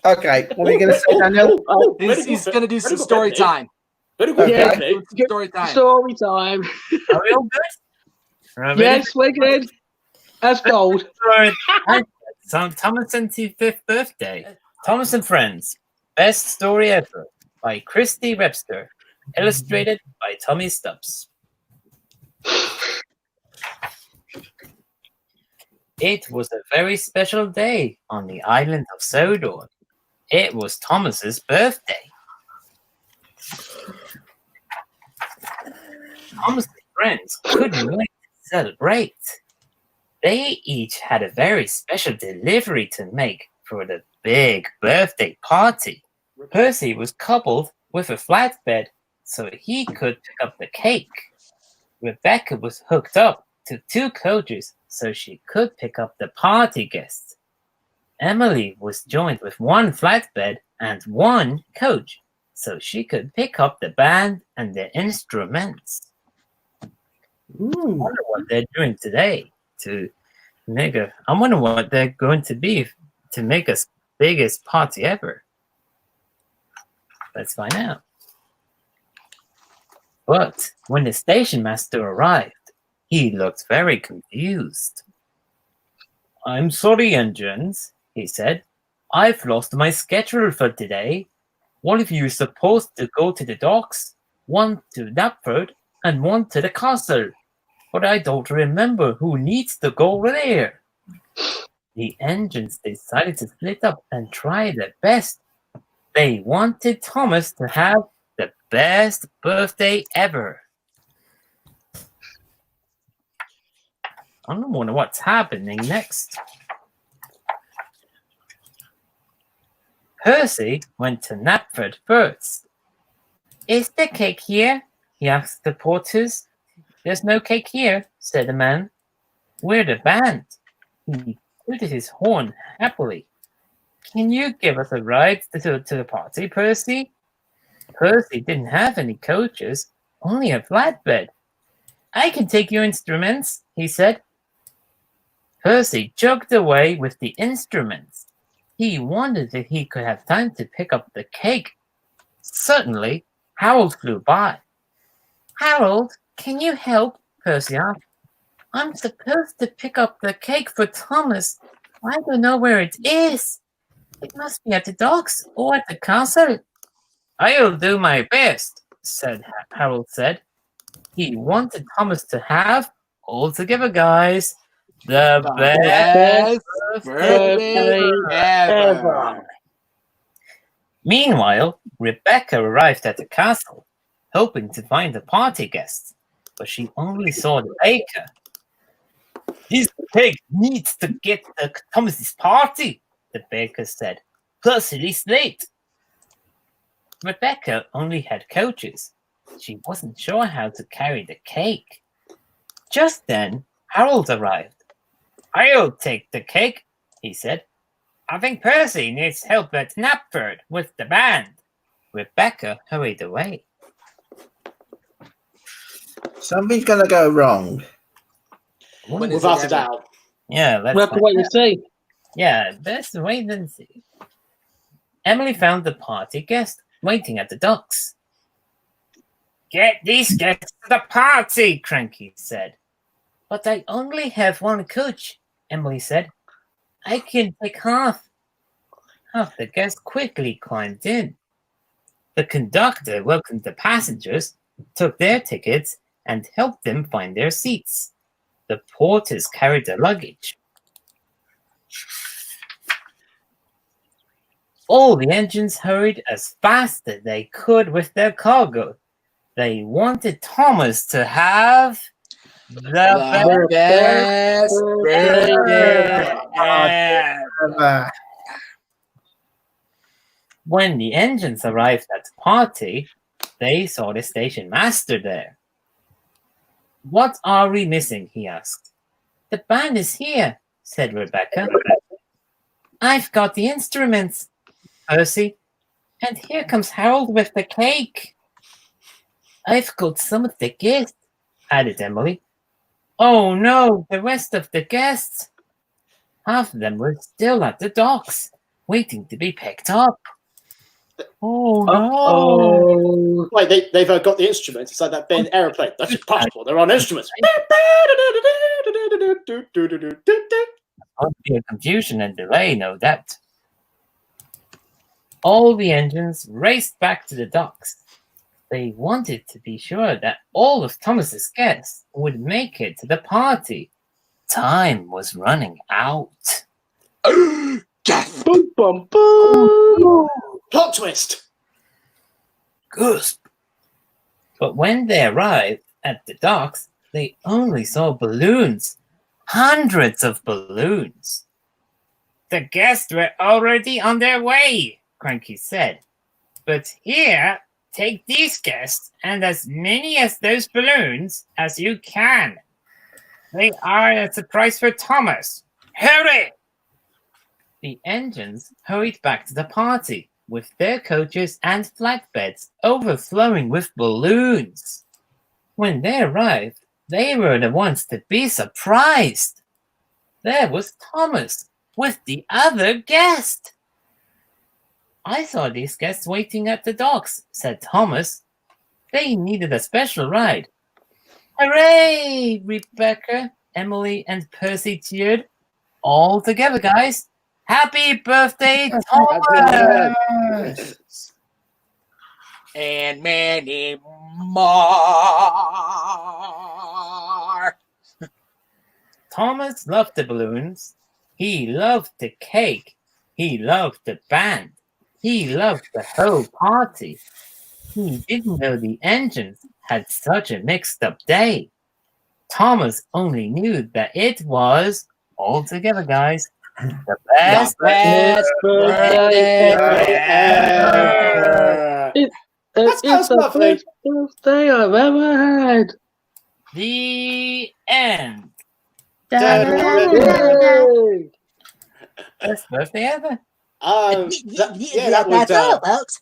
Okay, what are you going to say, Daniel? He's going to do some story time. Very good. Okay. Okay. Story time. Story time. Are we all good? Yes, we're good. That's gold. It's on Thomas' 25th birthday. Thomas and Friends. Best Story Ever by Christy Webster. Illustrated by Tommy Stubbs. It was a very special day on the island of Sodor. It was Thomas's birthday. Thomas and friends couldn't wait to celebrate. They each had a very special delivery to make for the big birthday party. Percy was coupled with a flatbed so he could pick up the cake. Rebecca was hooked up to 2 coaches so she could pick up the party guests. Emily was joined with 1 flatbed and 1 coach so she could pick up the band and the instruments. I wonder what they're doing today to make I wonder what they're going to be to make us biggest party ever. Let's find out. But when the station master arrived, he looked very confused. I'm sorry, engines, he said. I've lost my schedule for today. One of you is supposed to go to the docks, 1 to Knapford, and 1 to the castle. But I don't remember who needs to go there. The engines decided to split up and try their best. They wanted Thomas to have the best birthday ever. I don't wonder what's happening next. Percy went to Knapford first. Is the cake here? He asked the porters. There's no cake here, said the man. We're the band. He tooted his horn happily. Can you give us a ride to the party, Percy? Percy didn't have any coaches, only a flatbed. I can take your instruments, he said. Percy jogged away with the instruments. He wondered if he could have time to pick up the cake. Suddenly, Harold flew by. Harold, can you help? Percy asked. I'm supposed to pick up the cake for Thomas. I don't know where it is. It must be at the docks or at the castle. I'll do my best, Harold said. He wanted Thomas to have, all together guys, the best birthday ever. Meanwhile, Rebecca arrived at the castle, hoping to find the party guests, but she only saw the baker. This cake needs to get to Thomas's party, the baker said. Plus, it is late. Rebecca only had coaches. She wasn't sure how to carry the cake. Just then, Harold arrived. I'll take the cake, he said. I think Percy needs help at Knapford with the band. Rebecca hurried away. Something's going to go wrong. Without a doubt. Yeah, let's We'll have to wait and see. Yeah, let's wait and see. Emily found the party guest waiting at the docks. Get these guests to the party, Cranky said. But I only have 1 coach, Emily said. I can take half. Half the guests quickly climbed in. The conductor welcomed the passengers, took their tickets, and helped them find their seats. The porters carried the luggage. All the engines hurried as fast as they could with their cargo. They wanted Thomas to have the best birthday ever. When the engines arrived at the party, they saw the station master there. What are we missing? He asked. The band is here, said Rebecca. I've got the instruments, Percy. And here comes Harold with the cake. I've got some of the guests, added Emily. Oh no, the rest of the guests. Half of them were still at the docks. waiting to be picked up. Oh no! Oh. Wait, they've got the instruments. It's like that band aeroplane. That's your passport. They're on instruments. Won't be a confusion and delay, no doubt. All the engines raced back to the docks. They wanted to be sure that all of Thomas's guests would make it to the party. Time was running out. Boom, boom, boom. Plot twist. Gusp. But when they arrived at the docks, they only saw balloons. Hundreds of balloons. The guests were already on their way, Cranky said. But here, take these guests and as many as those balloons as you can. They are a surprise for Thomas. Hurry! The engines hurried back to the party with their coaches and flatbeds overflowing with balloons. When they arrived, they were the ones to be surprised. There was Thomas with the other guest. I saw these guests waiting at the docks, said Thomas. They needed a special ride. Hooray! Rebecca, Emily, and Percy cheered. All together, guys. Happy birthday, Thomas! And many more. Thomas loved the balloons. He loved the cake. He loved the band. He loved the whole party. He didn't know the engines had such a mixed up day. Thomas only knew that it was, all together, guys, the best birthday ever. It's the lovely. best birthday I've ever had. The end. Yay. Best birthday ever. Yeah, that was That's all, folks.